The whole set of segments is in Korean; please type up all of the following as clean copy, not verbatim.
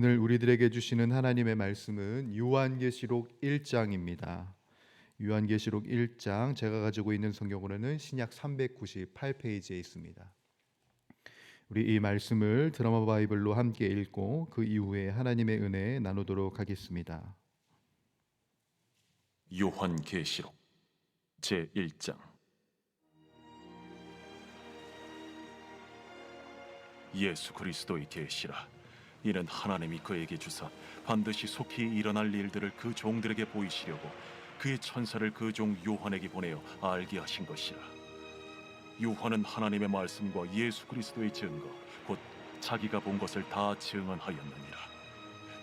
오늘 우리들에게 주시는 하나님의 말씀은 요한계시록 1장입니다. 요한계시록 1장, 제가 가지고 있는 성경으로는 신약 398페이지에 있습니다. 우리 이 말씀을 드라마 바이블로 함께 읽고 그 이후에 하나님의 은혜 나누도록 하겠습니다. 요한계시록 제1장. 예수 그리스도의 계시라. 이는 하나님이 그에게 주사 반드시 속히 일어날 일들을 그 종들에게 보이시려고 그의 천사를 그 종 요한에게 보내어 알게 하신 것이라. 요한은 하나님의 말씀과 예수 그리스도의 증거 곧 자기가 본 것을 다 증언하였느니라.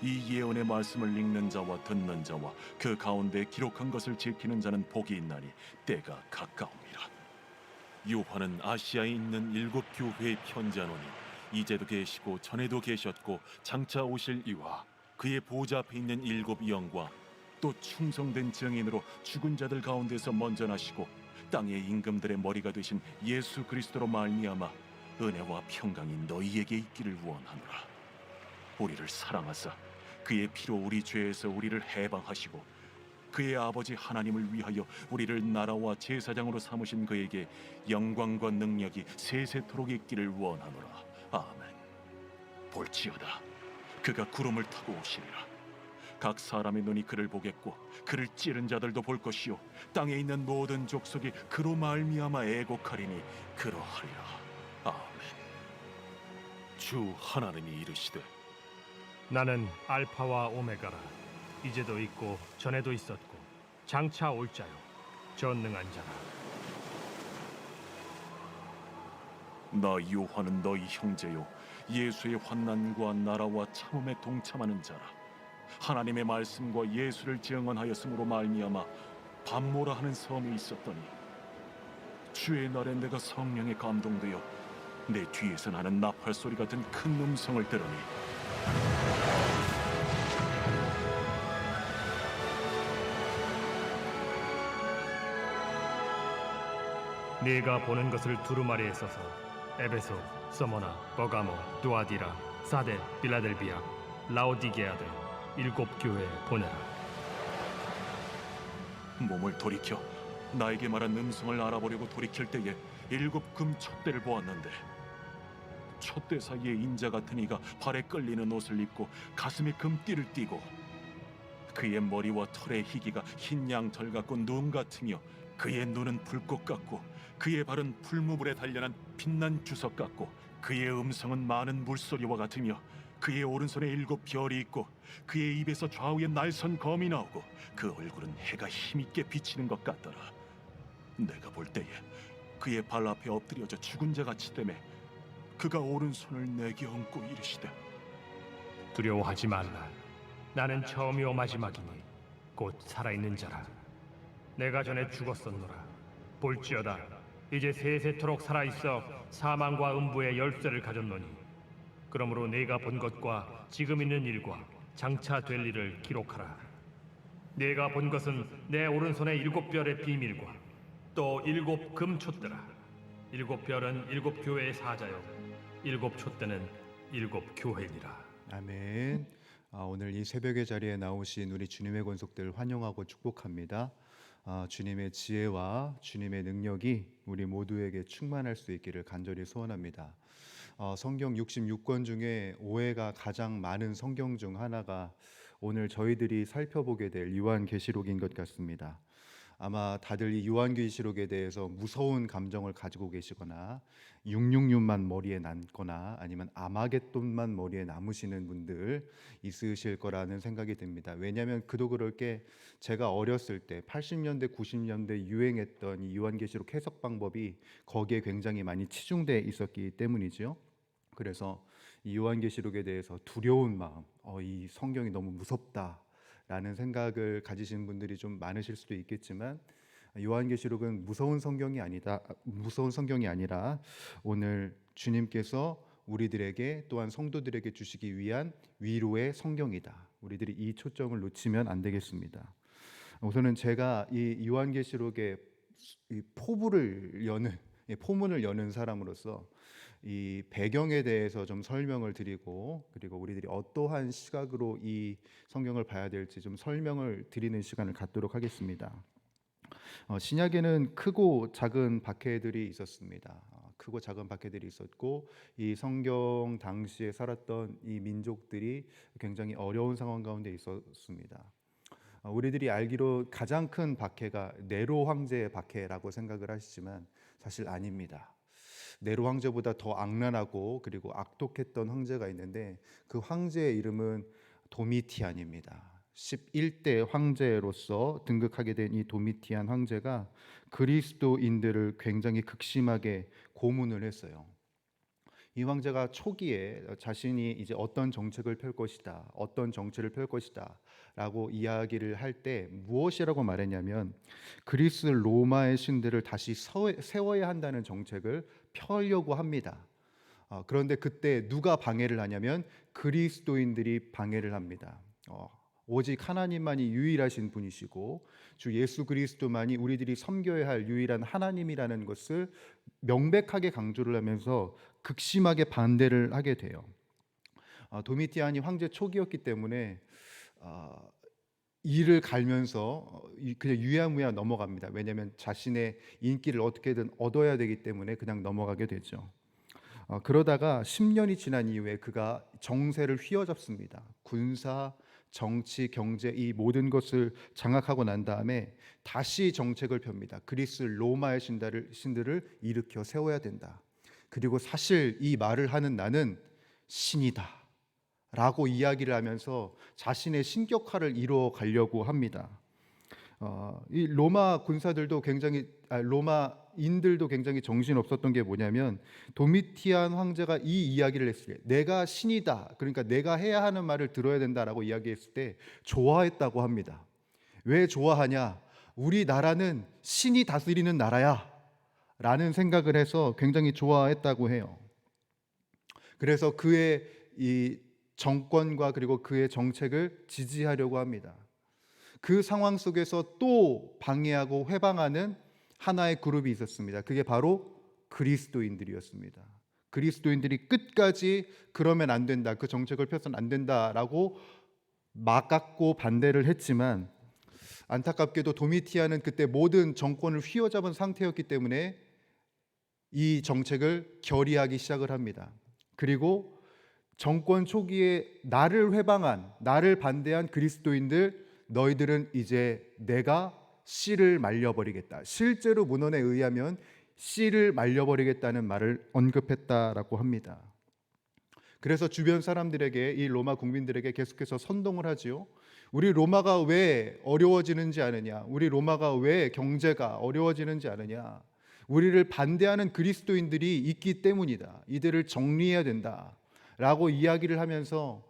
이 예언의 말씀을 읽는 자와 듣는 자와 그 가운데 기록한 것을 지키는 자는 복이 있나니 때가 가까움이라. 요한은 아시아에 있는 7교회에 편지하노니 이제도 계시고 전에도 계셨고 장차 오실 이와 그의 보좌 앞에 있는 7 영과 또 충성된 증인으로 죽은 자들 가운데서 먼저 나시고 땅의 임금들의 머리가 되신 예수 그리스도로 말미암아 은혜와 평강이 너희에게 있기를 원하노라. 우리를 사랑하사 그의 피로 우리 죄에서 우리를 해방하시고 그의 아버지 하나님을 위하여 우리를 나라와 제사장으로 삼으신 그에게 영광과 능력이 세세토록 있기를 원하노라. 아멘. 볼지어다 그가 구름을 타고 오시리라. 각 사람의 눈이 그를 보겠고 그를 찌른 자들도 볼 것이요 땅에 있는 모든 족속이 그로 말미암아 애곡하리니 그러하리라. 아멘. 주 하나님이 이르시되 나는 알파와 오메가라. 이제도 있고 전에도 있었고 장차 올 자요 전능한 자라. 나 요한은 너희 형제요 예수의 환난과 나라와 참음에 동참하는 자라. 하나님의 말씀과 예수를 증언하였으므로 말미암아 밤모라 하는 섬에 있었더니 주의 날에 내가 성령에 감동되어 내 뒤에서 나는 나팔 소리 같은 큰 음성을 들으니 네가 보는 것을 두루마리에 써서 에베소, 서머나, 버가모, 두아디라, 사데, 빌라델비아, 라오디게아들 7 교회에 보내라. 몸을 돌이켜 나에게 말한 음성을 알아보려고 돌이킬 때에 7 금 촛대를 보았는데 촛대 사이에 인자 같은 이가 발에 끌리는 옷을 입고 가슴에 금띠를 띠고 그의 머리와 털의 희기가 흰 양털 같고 눈 같으며 그의 눈은 불꽃 같고 그의 발은 풀무불에 단련한 빛난 주석 같고 그의 음성은 많은 물소리와 같으며 그의 오른손에 7 별이 있고 그의 입에서 좌우에 날선 검이 나오고 그 얼굴은 해가 힘있게 비치는 것 같더라. 내가 볼 때에 그의 발 앞에 엎드려져 죽은 자 같이 되매 그가 오른손을 내게 얹고 이르시되 두려워하지 말라. 나는 처음이요 마지막이니 곧 살아있는 자라. 내가 전에 죽었었노라. 볼지어다 이제 세세토록 살아있어 사망과 음부의 열쇠를 가졌노니 그러므로 내가 본 것과 지금 있는 일과 장차 될 일을 기록하라. 내가 본 것은 내 오른손의 7 별의 비밀과 또 7 금촛대라. 7 별은 7 교회의 사자요 7 촛대는 7 교회니라. 아멘. 오늘 이 새벽의 자리에 나오신 우리 주님의 권속들 환영하고 축복합니다. 주님의 지혜와 주님의 능력이 우리 모두에게 충만할 수 있기를 간절히 소원합니다. 성경 66권 중에 오해가 가장 많은 성경 중 하나가 오늘 저희들이 살펴보게 될 요한계시록인 것 같습니다. 아마 다들 이 요한계시록에 대해서 무서운 감정을 가지고 계시거나 666만 머리에 남거나 아니면 아마겟돈만 머리에 남으시는 분들 있으실 거라는 생각이 듭니다. 왜냐하면 그도 그럴 게 제가 어렸을 때 80년대 90년대 유행했던 이 요한계시록 해석 방법이 거기에 굉장히 많이 치중돼 있었기 때문이죠. 그래서 이 요한계시록에 대해서 두려운 마음, 이 성경이 너무 무섭다 라는 생각을 가지신 분들이 좀 많으실 수도 있겠지만 요한계시록은 무서운 성경이 아니라 오늘 주님께서 우리들에게 또한 성도들에게 주시기 위한 위로의 성경이다. 우리들이 이 초점을 놓치면 안 되겠습니다. 우선은 제가 이 요한계시록의 포문을 여는 사람으로서 이 배경에 대해서 좀 설명을 드리고, 그리고 우리들이 어떠한 시각으로 이 성경을 봐야 될지 좀 설명을 드리는 시간을 갖도록 하겠습니다. 신약에는 크고 작은 박해들이 있었습니다. 크고 작은 박해들이 있었고, 이 성경 당시에 살았던 이 민족들이 굉장히 어려운 상황 가운데 있었습니다. 우리들이 알기로 가장 큰 박해가 네로 황제의 박해라고 생각을 하시지만 사실 아닙니다. 네로 황제보다 더 악랄하고 그리고 악독했던 황제가 있는데, 그 황제의 이름은 도미티안입니다. 11대 황제로서 등극하게 된 이 도미티안 황제가 그리스도인들을 굉장히 극심하게 고문을 했어요. 이 황제가 초기에 자신이 이제 어떤 정책을 펼 것이다, 어떤 정치를 펼 것이다 라고 이야기를 할 때 무엇이라고 말했냐면, 그리스 로마의 신들을 다시 세워야 한다는 정책을 펴려고 합니다. 그런데 그때 누가 방해를 하냐면 그리스도인들이 방해를 합니다. 오직 하나님만이 유일하신 분이시고 주 예수 그리스도만이 우리들이 섬겨야 할 유일한 하나님이라는 것을 명백하게 강조를 하면서 극심하게 반대를 하게 돼요. 도미티안이 황제 초기였기 때문에 이를 갈면서 그냥 유야무야 넘어갑니다. 왜냐하면 자신의 인기를 어떻게든 얻어야 되기 때문에 그냥 넘어가게 되죠. 그러다가 10년이 지난 이후에 그가 정세를 휘어잡습니다. 군사, 정치, 경제 이 모든 것을 장악하고 난 다음에 다시 정책을 펴니다. 그리스 로마의 신들을 일으켜 세워야 된다. 그리고 사실 이 말을 하는 나는 신이다 라고 이야기를 하면서 자신의 신격화를 이루어 가려고 합니다. 이 로마 군사들도 로마인들도 굉장히 정신 없었던 게 뭐냐면, 도미티안 황제가 이 이야기를 했을 때 내가 신이다, 그러니까 내가 해야 하는 말을 들어야 된다라고 이야기했을 때 좋아했다고 합니다. 왜 좋아하냐? 우리 나라는 신이 다스리는 나라야 라는 생각을 해서 굉장히 좋아했다고 해요. 그래서 그의 이 정권과 그리고 그의 정책을 지지하려고 합니다. 그 상황 속에서 또 방해하고 회방하는 하나의 그룹이 있었습니다. 그게 바로 그리스도인들이었습니다. 그리스도인들이 끝까지 그러면 안 된다, 그 정책을 펴서는 안 된다라고 막았고 반대를 했지만, 안타깝게도 도미티안은 그때 모든 정권을 휘어잡은 상태였기 때문에 이 정책을 결의하기 시작을 합니다. 그리고 정권 초기에 나를 회방한, 나를 반대한 그리스도인들, 너희들은 이제 내가 씨를 말려버리겠다. 실제로 문헌에 의하면 씨를 말려버리겠다는 말을 언급했다라고 합니다. 그래서 주변 사람들에게, 이 로마 국민들에게 계속해서 선동을 하지요. 우리 로마가 왜 어려워지는지 아느냐? 우리 로마가 왜 경제가 어려워지는지 아느냐? 우리를 반대하는 그리스도인들이 있기 때문이다. 이들을 정리해야 된다 라고 이야기를 하면서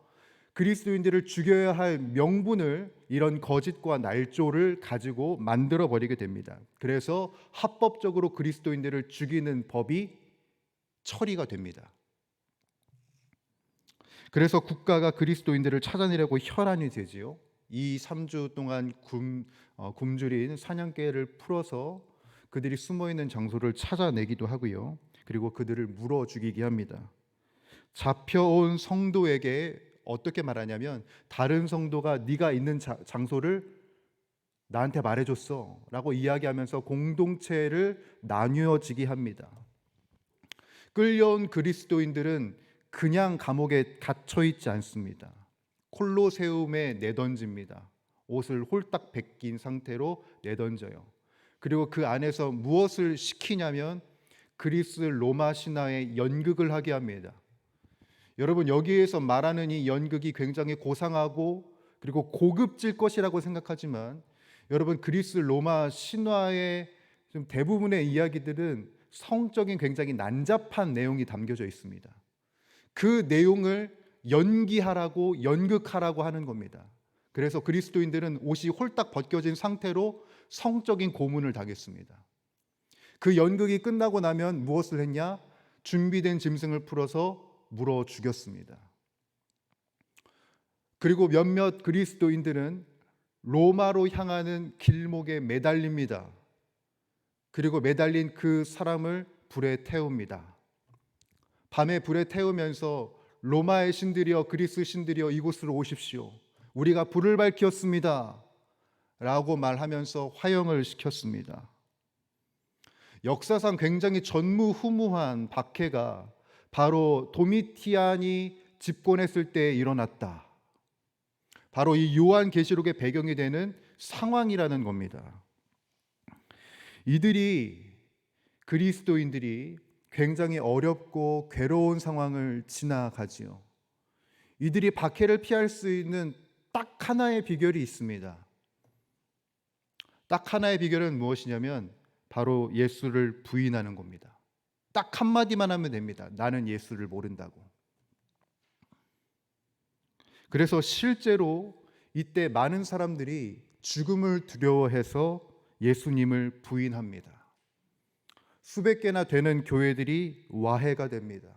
그리스도인들을 죽여야 할 명분을, 이런 거짓과 날조를 가지고 만들어 버리게 됩니다. 그래서 합법적으로 그리스도인들을 죽이는 법이 처리가 됩니다. 그래서 국가가 그리스도인들을 찾아내려고 혈안이 되지요. 이 3주 동안 굶주린 사냥개를 풀어서 그들이 숨어있는 장소를 찾아내기도 하고요. 그리고 그들을 물어 죽이게 합니다. 잡혀온 성도에게 어떻게 말하냐면, 다른 성도가 네가 있는 장소를 나한테 말해줬어 라고 이야기하면서 공동체를 나뉘어지게 합니다. 끌려온 그리스도인들은 그냥 감옥에 갇혀있지 않습니다. 콜로세움에 내던집니다. 옷을 홀딱 벗긴 상태로 내던져요. 그리고 그 안에서 무엇을 시키냐면 그리스 로마 신화의 연극을 하게 합니다. 여러분, 여기에서 말하는 이 연극이 굉장히 고상하고 그리고 고급질 것이라고 생각하지만, 여러분, 그리스 로마 신화의 좀 대부분의 이야기들은 성적인 굉장히 난잡한 내용이 담겨져 있습니다. 그 내용을 연기하라고, 연극하라고 하는 겁니다. 그래서 그리스도인들은 옷이 홀딱 벗겨진 상태로 성적인 고문을 당했습니다. 그 연극이 끝나고 나면 무엇을 했냐? 준비된 짐승을 풀어서 물어 죽였습니다. 그리고 몇몇 그리스도인들은 로마로 향하는 길목에 매달립니다. 그리고 매달린 그 사람을 불에 태웁니다. 밤에 불에 태우면서 로마의 신들이여 그리스 신들이여 이곳으로 오십시오. 우리가 불을 밝혔습니다. 라고 말하면서 화형을 시켰습니다. 역사상 굉장히 전무후무한 박해가 바로 도미티안이 집권했을 때 일어났다. 바로 이 요한계시록의 배경이 되는 상황이라는 겁니다. 그리스도인들이 굉장히 어렵고 괴로운 상황을 지나가지요. 이들이 박해를 피할 수 있는 딱 하나의 비결이 있습니다. 딱 하나의 비결은 무엇이냐면 바로 예수를 부인하는 겁니다. 딱 한마디만 하면 됩니다. 나는 예수를 모른다고. 그래서 실제로 이때 많은 사람들이 죽음을 두려워해서 예수님을 부인합니다. 수백 개나 되는 교회들이 와해가 됩니다.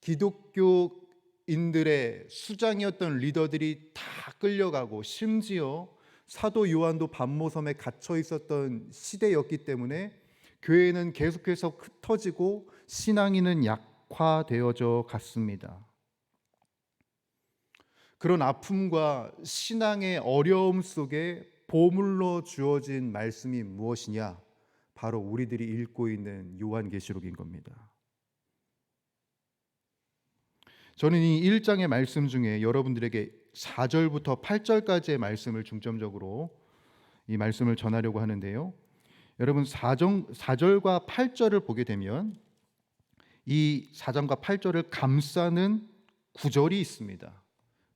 기독교인들의 수장이었던 리더들이 다 끌려가고 심지어 사도 요한도 반모섬에 갇혀 있었던 시대였기 때문에 교회는 계속해서 흩어지고 신앙인은 약화되어져 갔습니다. 그런 아픔과 신앙의 어려움 속에 보물로 주어진 말씀이 무엇이냐? 바로 우리들이 읽고 있는 요한계시록인 겁니다. 저는 이 1장의 말씀 중에 여러분들에게 4절부터 8절까지의 말씀을 중점적으로 이 말씀을 전하려고 하는데요. 여러분 4절과 8절을 보게 되면 이 4장과 8절을 감싸는 구절이 있습니다.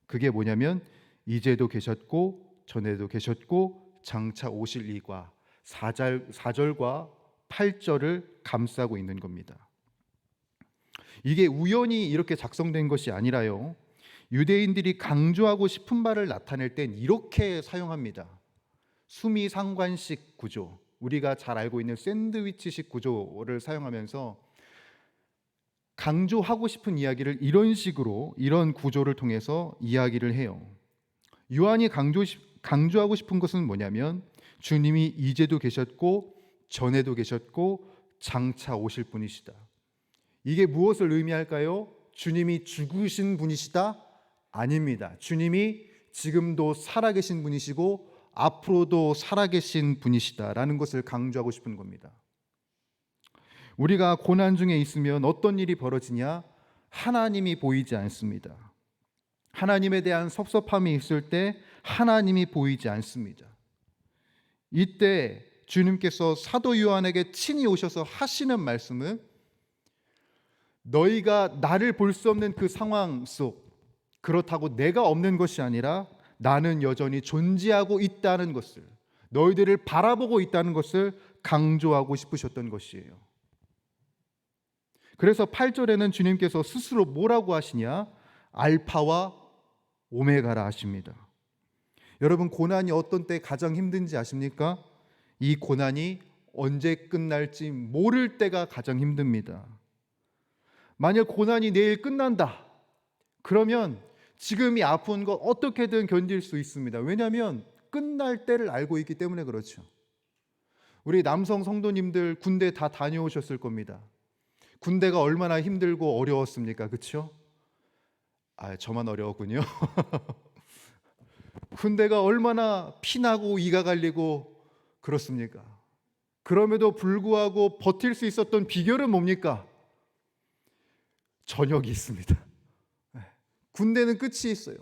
그게 뭐냐면 이제도 계셨고 전에도 계셨고 장차 오실 이가 4절과 8절을 감싸고 있는 겁니다. 이게 우연히 이렇게 작성된 것이 아니라요. 유대인들이 강조하고 싶은 말을 나타낼 땐 이렇게 사용합니다. 수미상관식 구조, 우리가 잘 알고 있는 샌드위치식 구조를 사용하면서 강조하고 싶은 이야기를 이런 식으로, 이런 구조를 통해서 이야기를 해요. 요한이 강조하고 싶은 것은 뭐냐면 주님이 이제도 계셨고 전에도 계셨고 장차 오실 분이시다. 이게 무엇을 의미할까요? 주님이 죽으신 분이시다? 아닙니다. 주님이 지금도 살아계신 분이시고 앞으로도 살아계신 분이시다라는 것을 강조하고 싶은 겁니다. 우리가 고난 중에 있으면 어떤 일이 벌어지냐? 하나님이 보이지 않습니다. 하나님에 대한 섭섭함이 있을 때 하나님이 보이지 않습니다. 이때 주님께서 사도 요한에게 친히 오셔서 하시는 말씀은 너희가 나를 볼 수 없는 그 상황 속, 그렇다고 내가 없는 것이 아니라 나는 여전히 존재하고 있다는 것을, 너희들을 바라보고 있다는 것을 강조하고 싶으셨던 것이에요. 그래서 8절에는 주님께서 스스로 뭐라고 하시냐? 알파와 오메가라 하십니다. 여러분, 고난이 어떤 때 가장 힘든지 아십니까? 이 고난이 언제 끝날지 모를 때가 가장 힘듭니다. 만약 고난이 내일 끝난다, 그러면 지금 이 아픈 거 어떻게든 견딜 수 있습니다. 왜냐하면 끝날 때를 알고 있기 때문에 그렇죠. 우리 남성 성도님들 군대 다 다녀오셨을 겁니다. 군대가 얼마나 힘들고 어려웠습니까? 그렇죠? 저만 어려웠군요. 군대가 얼마나 피나고 이가 갈리고 그렇습니까? 그럼에도 불구하고 버틸 수 있었던 비결은 뭡니까? 저녁이 있습니다. 군대는 끝이 있어요.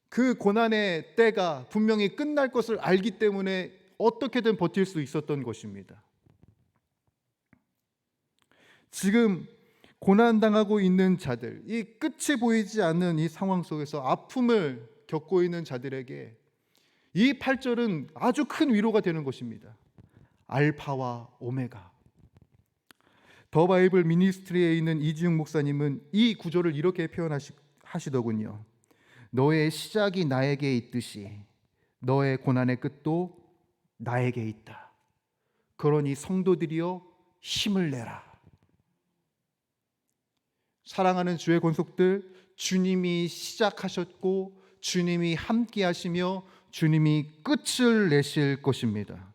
그 고난의 때가 분명히 끝날 것을 알기 때문에 어떻게든 버틸 수 있었던 것입니다. 지금 고난당하고 있는 자들, 이 끝이 보이지 않는 이 상황 속에서 아픔을 겪고 있는 자들에게 이 8절은 아주 큰 위로가 되는 것입니다. 알파와 오메가. 더 바이블 미니스트리에 있는 이지웅 목사님은 이 구조를 이렇게 표현하시더군요. 너의 시작이 나에게 있듯이 너의 고난의 끝도 나에게 있다. 그러니 성도들이여 힘을 내라. 사랑하는 주의 권속들, 주님이 시작하셨고 주님이 함께 하시며 주님이 끝을 내실 것입니다.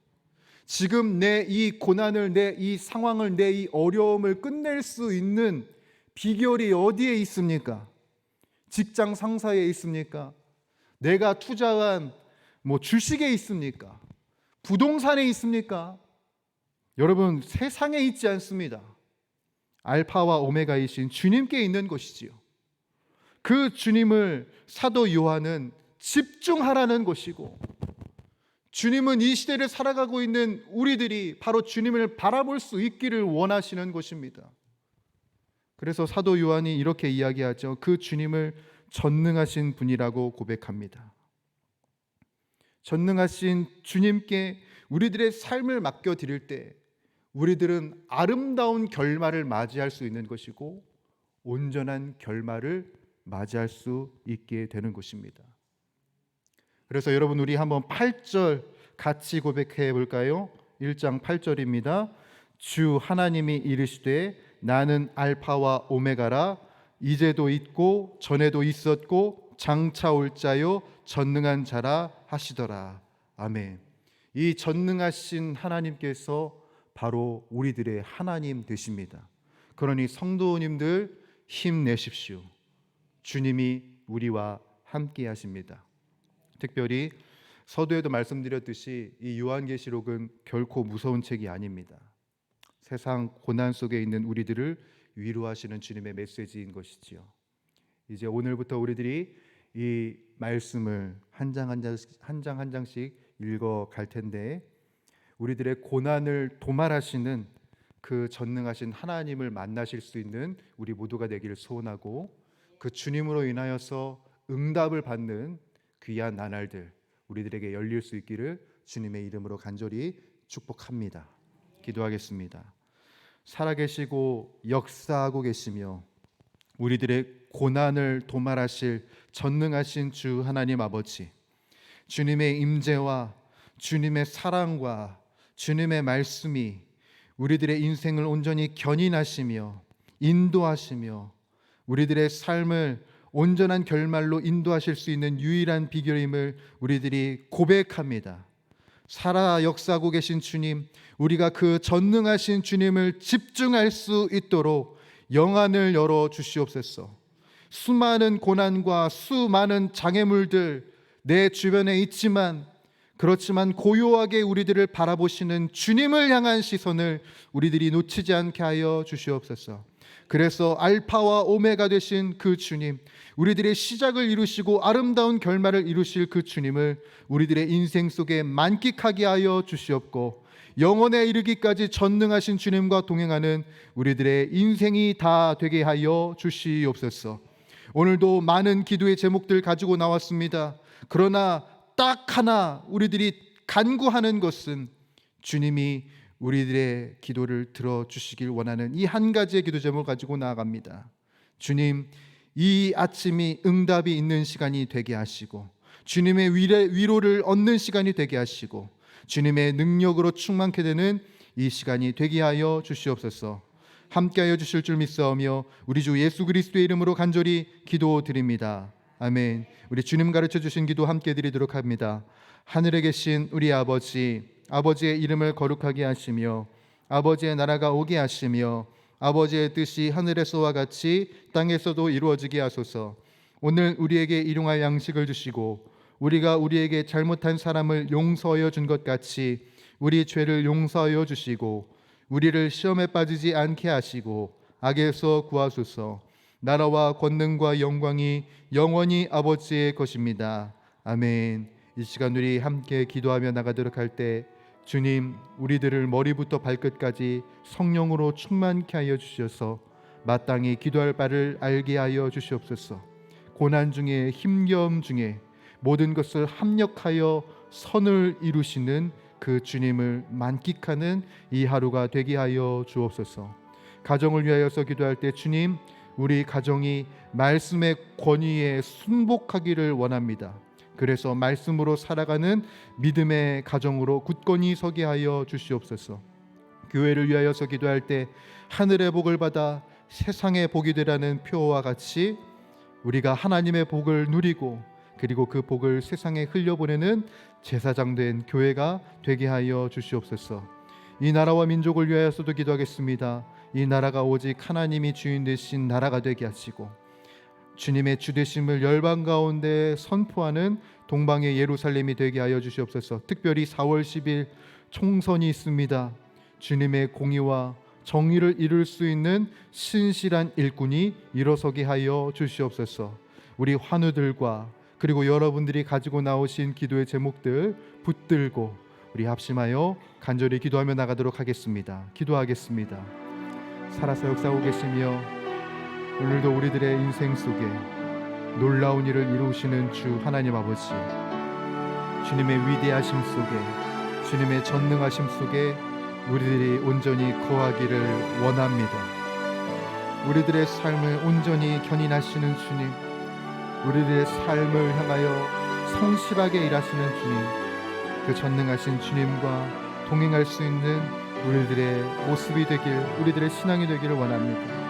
지금 내 이 고난을, 내 이 상황을, 내 이 어려움을 끝낼 수 있는 비결이 어디에 있습니까? 직장 상사에 있습니까? 내가 투자한 주식에 있습니까? 부동산에 있습니까? 여러분, 세상에 있지 않습니다. 알파와 오메가이신 주님께 있는 것이지요. 그 주님을 사도 요한은 집중하라는 것이고, 주님은 이 시대를 살아가고 있는 우리들이 바로 주님을 바라볼 수 있기를 원하시는 것입니다. 그래서 사도 요한이 이렇게 이야기하죠. 그 주님을 전능하신 분이라고 고백합니다. 전능하신 주님께 우리들의 삶을 맡겨드릴 때 우리들은 아름다운 결말을 맞이할 수 있는 것이고 온전한 결말을 맞이할 수 있게 되는 것입니다. 그래서 여러분, 우리 한번 8절 같이 고백해 볼까요? 1장 8절입니다. 주 하나님이 이르시되 나는 알파와 오메가라, 이제도 있고 전에도 있었고 장차 올 자요 전능한 자라 하시더라. 아멘. 이 전능하신 하나님께서 바로 우리들의 하나님 되십니다. 그러니 성도님들 힘내십시오. 주님이 우리와 함께 하십니다. 특별히 서두에도 말씀드렸듯이 이 요한계시록은 결코 무서운 책이 아닙니다. 세상 고난 속에 있는 우리들을 위로하시는 주님의 메시지인 것이지요. 이제 오늘부터 우리들이 이 말씀을 한 장 한 장씩 읽어 갈 텐데, 우리들의 고난을 도말하시는 그 전능하신 하나님을 만나실 수 있는 우리 모두가 되기를 소원하고, 그 주님으로 인하여서 응답을 받는 귀한 나날들 우리들에게 열릴 수 있기를 주님의 이름으로 간절히 축복합니다. 기도하겠습니다. 살아계시고 역사하고 계시며 우리들의 고난을 도말하실 전능하신 주 하나님 아버지, 주님의 임재와 주님의 사랑과 주님의 말씀이 우리들의 인생을 온전히 견인하시며 인도하시며 우리들의 삶을 온전한 결말로 인도하실 수 있는 유일한 비결임을 우리들이 고백합니다. 살아 역사하고 계신 주님, 우리가 그 전능하신 주님을 집중할 수 있도록 영안을 열어 주시옵소서. 수많은 고난과 수많은 장애물들 내 주변에 있지만, 그렇지만 고요하게 우리들을 바라보시는 주님을 향한 시선을 우리들이 놓치지 않게 하여 주시옵소서. 그래서 알파와 오메가 되신 그 주님, 우리들의 시작을 이루시고 아름다운 결말을 이루실 그 주님을 우리들의 인생 속에 만끽하게 하여 주시옵고, 영원에 이르기까지 전능하신 주님과 동행하는 우리들의 인생이 다 되게 하여 주시옵소서. 오늘도 많은 기도의 제목들 가지고 나왔습니다. 그러나 딱 하나 우리들이 간구하는 것은 주님이 우리들의 기도를 들어주시길 원하는 이 한 가지의 기도 제목을 가지고 나아갑니다. 주님, 이 아침이 응답이 있는 시간이 되게 하시고 주님의 위로를 얻는 시간이 되게 하시고 주님의 능력으로 충만케 되는 이 시간이 되게 하여 주시옵소서. 함께하여 주실 줄 믿사오며 우리 주 예수 그리스도의 이름으로 간절히 기도드립니다. 아멘. 우리 주님 가르쳐 주신 기도 함께 드리도록 합니다. 하늘에 계신 우리 아버지, 아버지의 이름을 거룩하게 하시며 아버지의 나라가 오게 하시며 아버지의 뜻이 하늘에서와 같이 땅에서도 이루어지게 하소서. 오늘 우리에게 일용할 양식을 주시고 우리가 우리에게 잘못한 사람을 용서하여 준 것 같이 우리 죄를 용서하여 주시고 우리를 시험에 빠지지 않게 하시고 악에서 구하소서. 나라와 권능과 영광이 영원히 아버지의 것입니다. 아멘. 이 시간 우리 함께 기도하며 나가도록 할 때 주님, 우리들을 머리부터 발끝까지 성령으로 충만케 하여 주셔서 마땅히 기도할 바를 알게 하여 주시옵소서. 고난 중에 힘겨움 중에 모든 것을 합력하여 선을 이루시는 그 주님을 만끽하는 이 하루가 되게 하여 주옵소서. 가정을 위하여서 기도할 때 주님, 우리 가정이 말씀의 권위에 순복하기를 원합니다. 그래서 말씀으로 살아가는 믿음의 가정으로 굳건히 서게 하여 주시옵소서. 교회를 위하여서 기도할 때 하늘의 복을 받아 세상의 복이 되라는 표어와 같이 우리가 하나님의 복을 누리고 그리고 그 복을 세상에 흘려보내는 제사장된 교회가 되게 하여 주시옵소서. 이 나라와 민족을 위하여서도 기도하겠습니다. 이 나라가 오직 하나님이 주인 되신 나라가 되게 하시고 주님의 주되심을 열방 가운데 선포하는 동방의 예루살렘이 되게 하여 주시옵소서. 특별히 4월 10일 총선이 있습니다. 주님의 공의와 정의를 이룰 수 있는 신실한 일꾼이 일어서게 하여 주시옵소서. 우리 환우들과 그리고 여러분들이 가지고 나오신 기도의 제목들 붙들고 우리 합심하여 간절히 기도하며 나가도록 하겠습니다. 기도하겠습니다. 살아서 역사하고 계시며 오늘도 우리들의 인생 속에 놀라운 일을 이루시는 주 하나님 아버지, 주님의 위대하심 속에, 주님의 전능하심 속에 우리들이 온전히 거하기를 원합니다. 우리들의 삶을 온전히 견인하시는 주님, 우리들의 삶을 향하여 성실하게 일하시는 주님, 그 전능하신 주님과 동행할 수 있는 우리들의 모습이 되길, 우리들의 신앙이 되기를 원합니다.